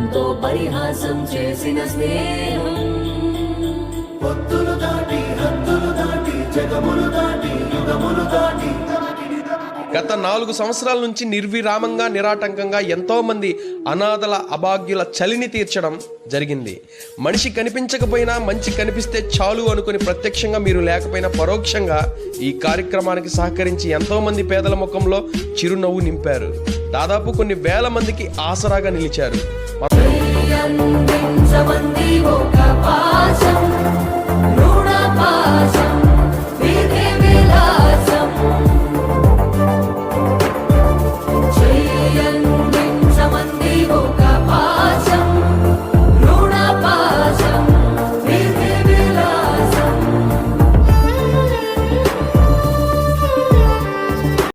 ఎంతో పరిహాసం చేసిన స్నేహం పొత్తులు దాటి హద్దులు దాటి జగములు దాటి యుగములు దాటి. గత 4 సంవత్సరాల నుంచి నిర్విరామంగా నిరాటంకంగా ఎంతో మంది అనాథల అభాగ్యుల చలిని తీర్చడం జరిగింది. మనిషి కనిపించకపోయినా మంచి కనిపిస్తే చాలు అనుకుని ప్రత్యక్షంగా మీరు లేకపోయినా పరోక్షంగా ఈ కార్యక్రమానికి సహకరించి ఎంతో మంది పేదల ముఖంలో చిరునవ్వు నింపారు. దాదాపు కొన్ని వేల మందికి ఆసరాగా నిలిచారు. అందించమంది ఒక పాశం రుణ పాశం